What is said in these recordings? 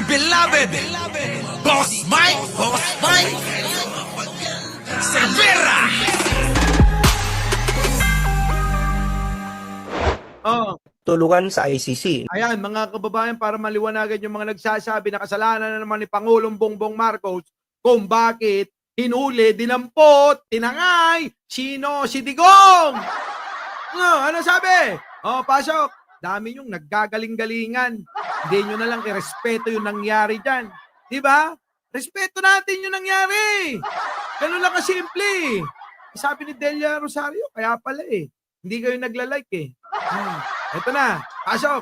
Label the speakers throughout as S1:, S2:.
S1: dear beloved, Boss Mike, Cervera.
S2: Oh,
S3: tulungan sa ICC.
S2: ayan mga kababayan, para maliwanagan yung mga nagsasabi na kasalanan na naman ni Pangulong Bongbong Marcos kung bakit hinuli, dinampot, tinangay, sino si Digong. Ano sabi? Pasok. Dami yung naggagaling-galingan. Hindi nyo na lang irespeto yung nangyari dyan. Diba? Respeto natin yung nangyari. Ganun lang kasimple. Sabi ni Delia Rosario, kaya pala hindi kayo nagla-like Ito na, pasok.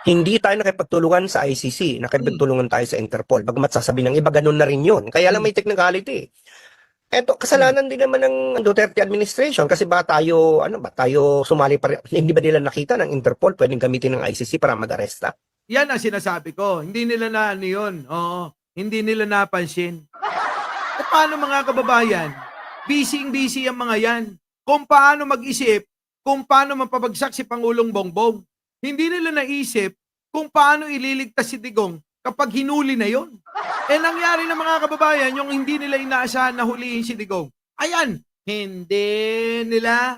S3: Hindi tayo nakipagtulungan sa ICC, nakipagtulungan tayo sa Interpol. Bagamat sasabi ng iba, ganun na rin yun. Kaya lang may technicality. Eto, kasalanan din naman ng Duterte administration kasi ba tayo sumali pa rin, hindi ba nila nakita ng Interpol pwedeng gamitin ng ICC para mag-aresta?
S2: Yan ang sinasabi ko. Hindi nila na ano yun. Oo. Hindi nila napansin. E paano mga kababayan? Busy ang mga yan. Kung paano mag-isip, kung paano mapabagsak si Pangulong Bongbong. Hindi nila naisip kung paano ililigtas si Digong kapag hinuli na yon. Nangyari na mga kababayan, yung hindi nila inaasahan na hulihin si Digong. Ayan, hindi nila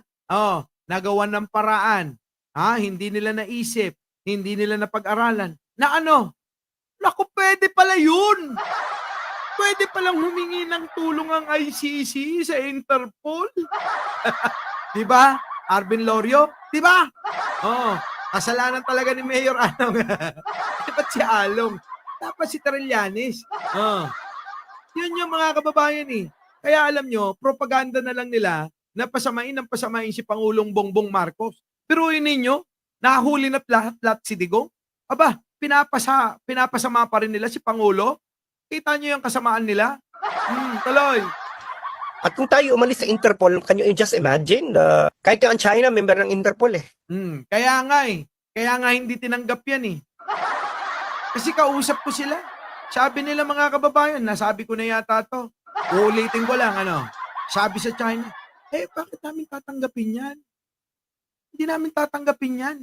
S2: nagawan ng paraan. Hindi nila naisip, hindi nila napag-aralan. Na naku, pwede pala yun. Pwede palang humingi ng tulong ang ICC sa Interpol. Diba? Arvin Lorio? Diba? Kasalanan talaga ni Mayor Along. Dapat si Along. Dapat si Trillanes. Yun yung mga kababayan Kaya alam nyo, propaganda na lang nila na pasamain si Pangulong Bongbong Marcos. Pero yun ninyo, nahuli na lahat si Digong. Aba, pinapasama pa rin nila si Pangulo. Kita nyo yung kasamaan nila? Tuloy.
S3: At kung tayo umalis sa Interpol, can you just imagine? Kahit yung China, member ng Interpol
S2: Kaya nga hindi tinanggap yan Kasi kausap ko sila. Sabi nila mga kababayan, nasabi ko na yata to. Ulitin ko lang, sabi sa China, bakit namin tatanggapin yan? Hindi namin tatanggapin yan.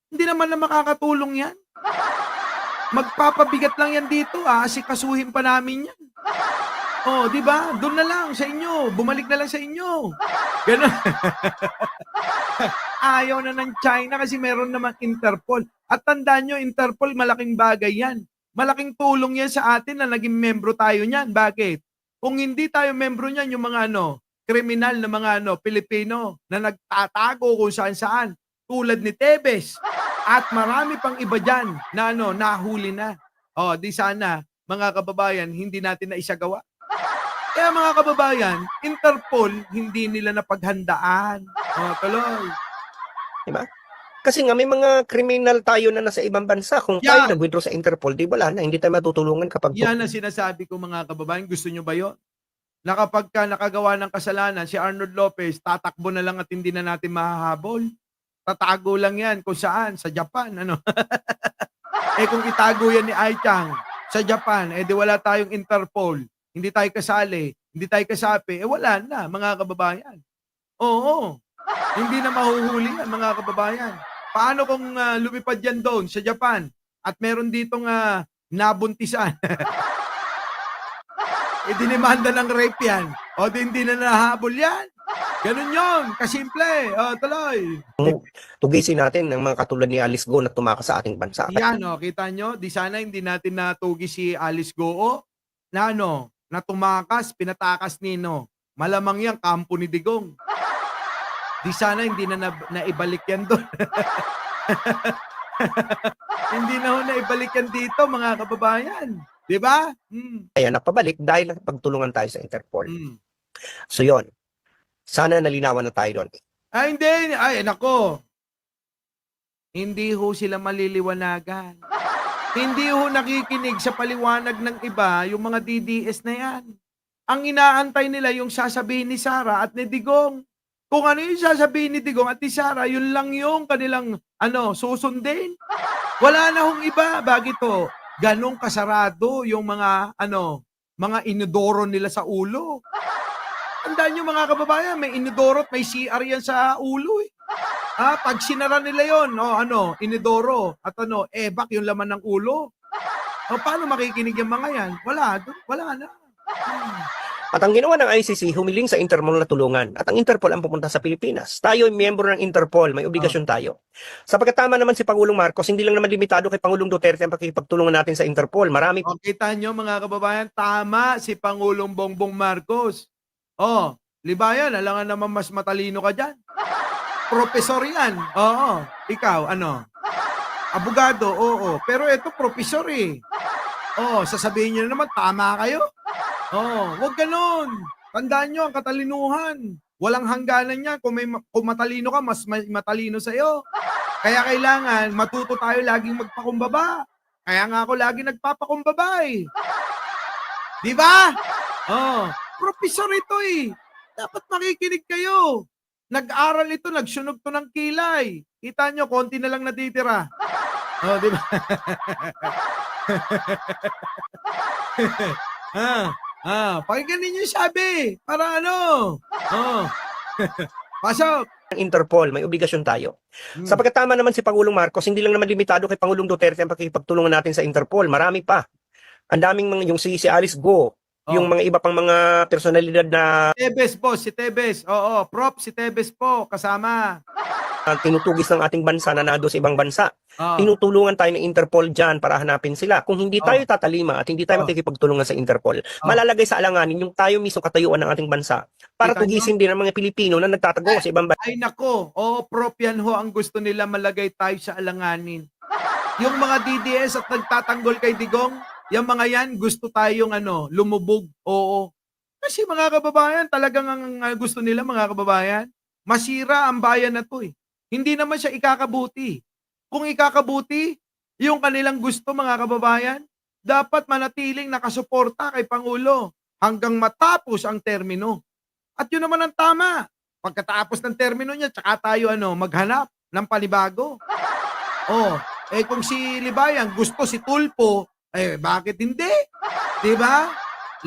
S2: Hindi naman na makakatulong yan. Magpapabigat lang yan dito, asikasuhin pa namin yan. Di ba? Doon na lang sa inyo. Bumalik na lang sa inyo. Ganun. Ayaw na ng China kasi meron namang Interpol. At tandaan nyo, Interpol, malaking bagay yan. Malaking tulong yan sa atin na naging membro tayo niyan. Bakit? Kung hindi tayo membro niyan, yung mga kriminal na mga Pilipino na nagtatago kung saan-saan, tulad ni Tebes, at marami pang iba dyan na nahuli na. Di sana, mga kababayan, hindi natin na isagawa. Kaya mga kababayan, Interpol, hindi nila napaghandaan. Tuloy.
S3: Diba? Kasi nga may mga kriminal tayo na nasa ibang bansa. Kung tayo nag-withdraw sa Interpol, di wala na, hindi tayo matutulungan kapag...
S2: Yan ang sinasabi ko mga kababayan. Gusto nyo ba yun? Na kapag ka nakagawa ng kasalanan, si Arnold Lopez, tatakbo na lang at hindi na natin mahahabol. Tatago lang yan. Kung saan? Sa Japan. Kung itago yan ni Ai Chang sa Japan, di wala tayong Interpol. Hindi tayo kasali. Hindi tayo kasapi. Wala na, mga kababayan. Oo. Hindi na mahuhuli yan, mga kababayan. Paano kung lumipad yan doon sa Japan at meron ditong nabuntisan? Dinimanda ng rape yan. Hindi na nahabol yan. Ganun yun. Kasimple. Tuloy.
S3: Tugisin natin ng mga katulad ni Alice Go na tumakas sa ating bansa.
S2: Yan, kita nyo? Di sana hindi natin natugi si Alice Go na na tumakas, pinatakas ni malamang yan, kampo ni Digong. Di sana hindi na naibalik yan doon. Hindi na naibalik yan dito, mga kababayan. Di ba?
S3: Kaya napabalik dahil nakapagtulungan tayo sa Interpol. So yon. Sana nalinawan na tayo doon.
S2: Hindi. Nako. Hindi ho sila maliliwanagan. Hindi ho nakikinig sa paliwanag ng iba yung mga DDS na yan. Ang inaantay nila yung sasabihin ni Sara at ni Digong. Kung ano yung sasabihin ni Digong at ni Sara, yun lang yung kanilang susundin. Wala na hong iba. Bakit ho? Ganong kasarado yung mga inodoro nila sa ulo. Tandaan nyo mga kababayan, may inodoro at may CR yan sa ulo Pag sinara nila yon, inodoro at ebak yung laman ng ulo. O paano makikinig yung mga yan? Wala na.
S3: At ang ginawa ng ICC, humiling sa Interpol na tulungan. At ang Interpol ang pupunta sa Pilipinas. Tayo ay miyembro ng Interpol, may obligasyon tayo. Sapagkat tama naman si Pangulong Marcos, hindi lang naman limitado kay Pangulong Duterte ang pakikipagtulungan natin sa Interpol. Marami
S2: O, kita nyo mga kababayan, tama si Pangulong Bongbong Marcos. O, Libayan, alangan naman mas matalino ka dyan. Profesor yan. Oo. Ikaw, ano? Abogado, oo. Pero ito, profesor eh. Oo, sasabihin nyo na naman, tama kayo. Oo, wag ganun. Tandaan nyo ang katalinuhan. Walang hangganan niya. Kung matalino ka, mas matalino sa'yo. Kaya kailangan, matuto tayo laging magpakumbaba. Kaya nga ako lagi nagpapakumbaba eh. Di ba? Oh, profesor ito eh. Dapat makikinig kayo. Nag-aral ito, nagsunog to ng kilay. Kita nyo, konti na lang natitira. Oh, di ba? Pakinggan ninyo yung sabi. Para ano? Oh. Pasok.
S3: ng Interpol, may obligasyon tayo. Sapagkat tama naman si Pangulong Marcos, hindi lang naman limitado kay Pangulong Duterte ang pakikipagtulungan natin sa Interpol. Marami pa. Ang daming mga, yung si Alice Go, yung mga iba pang mga personalidad na
S2: Tebes po, si Tebes. Oo, prop si Tebes po, kasama.
S3: tinutugis ng ating bansa na nado sa ibang bansa.
S2: Oo.
S3: Tinutulungan tayo ng Interpol dyan para hanapin sila. Kung hindi tayo tatalima at hindi tayo makikipagtulungan sa Interpol, malalagay sa alanganin yung tayo mismo katayuan ng ating bansa para
S2: Kita
S3: tugisin din ang mga Pilipino na nagtatago sa ibang bansa.
S2: Ay nako, prop yan ho ang gusto nila malagay tayo sa alanganin. Yung mga DDS at nagtatanggol kay Digong, yung mga yan gusto tayong lumubog. Oo. Kasi mga kababayan, talagang ang gusto nila mga kababayan, masira ang bayan na to eh. Hindi naman siya ikakabuti. Kung ikakabuti, yung kanilang gusto mga kababayan, dapat manatiling nakasuporta kay Pangulo hanggang matapos ang termino. At yun naman ang tama. Pagkatapos ng termino niya, tsaka tayo maghanap ng panibago. Kung si Libayan gusto si Tulpo, bakit hindi? 'Di ba?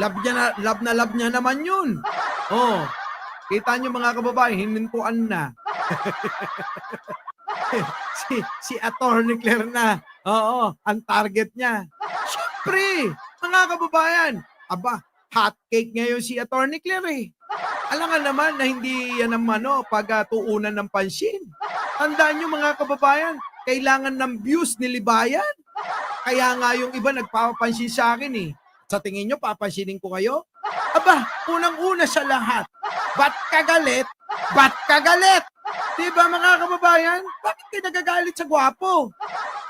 S2: Love niya naman 'yun. Kita niyo mga kababayan, hinintuan na. si Attorney Claire na. Ang target niya. Siyempre, mga kababayan, hot cake ngayon si Attorney Claire eh. Alangan naman na hindi yan ang pagtuunan ng pansin. Tandaan nyo mga kababayan, kailangan ng views ni Libayan. Kaya nga yung iba nagpapansin sa akin eh. Sa tingin nyo, papansinin ko kayo? Unang-una sa lahat, ba't kagalit? Ba't kagalit? Diba mga kababayan? Bakit kayo nagagalit sa gwapo?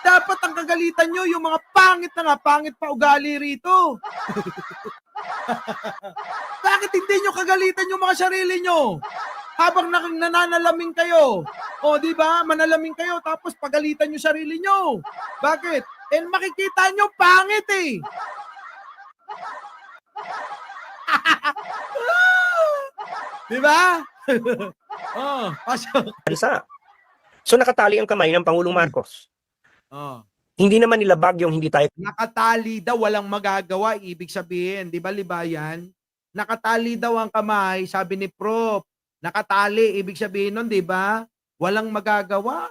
S2: Dapat ang kagalitan nyo yung mga pangit na pangit pa ugali rito. Bakit hindi nyo kagalitan yung mga sarili nyo? Habang nananalaming kayo. Di ba? Manalamin kayo tapos pagalitan yung sarili nyo. Bakit? Makikita nyo pangit eh. Di ba? Pasok.
S3: bansa. So nakatali ang kamay ng Pangulong Marcos. Hindi naman nilabag yung hindi tayo
S2: Nakatali daw, walang magagawa. Ibig sabihin, di ba Libayan? Nakatali daw ang kamay, sabi ni Prof. Nakatali, ibig sabihin nun, di ba? Walang magagawa.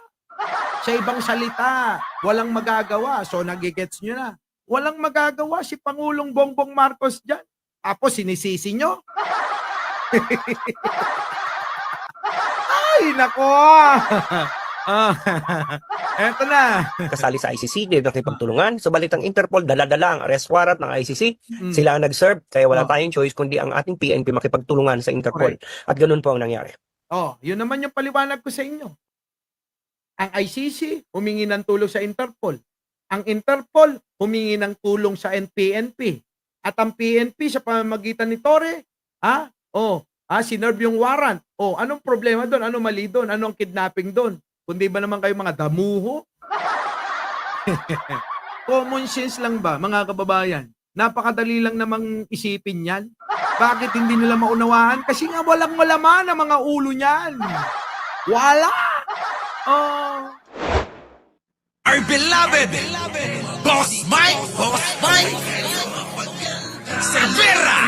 S2: Sa ibang salita, walang magagawa. So, nagigets nyo na. Walang magagawa si Pangulong Bongbong Marcos dyan. Tapos, sinisisi nyo. Ay, nako! Eto na.
S3: kasali sa ICC, din nakipagtulungan. Subalit ang Interpol, dala-dala ang arrest warrant ng ICC. Sila ang nag-serve, kaya wala tayong choice kundi ang ating PNP makipagtulungan sa Interpol. At ganun po ang nangyari.
S2: Yun naman yung paliwanag ko sa inyo. Ang ICC, humingi ng tulong sa Interpol. Ang Interpol, humingi ng tulong sa PNP. At ang PNP, sa pamamagitan ni Torre, sinerve yung warrant. Anong problema doon? Anong mali doon? Anong kidnapping doon? Kundi ba naman kayo mga damuho? Common sense lang ba, mga kababayan? Napakadali lang namang isipin yan. Bakit hindi nila maunawaan? Kasi nga walang malaman ang mga ulo niyan. Wala!
S1: Our beloved Boss Mike Cervera.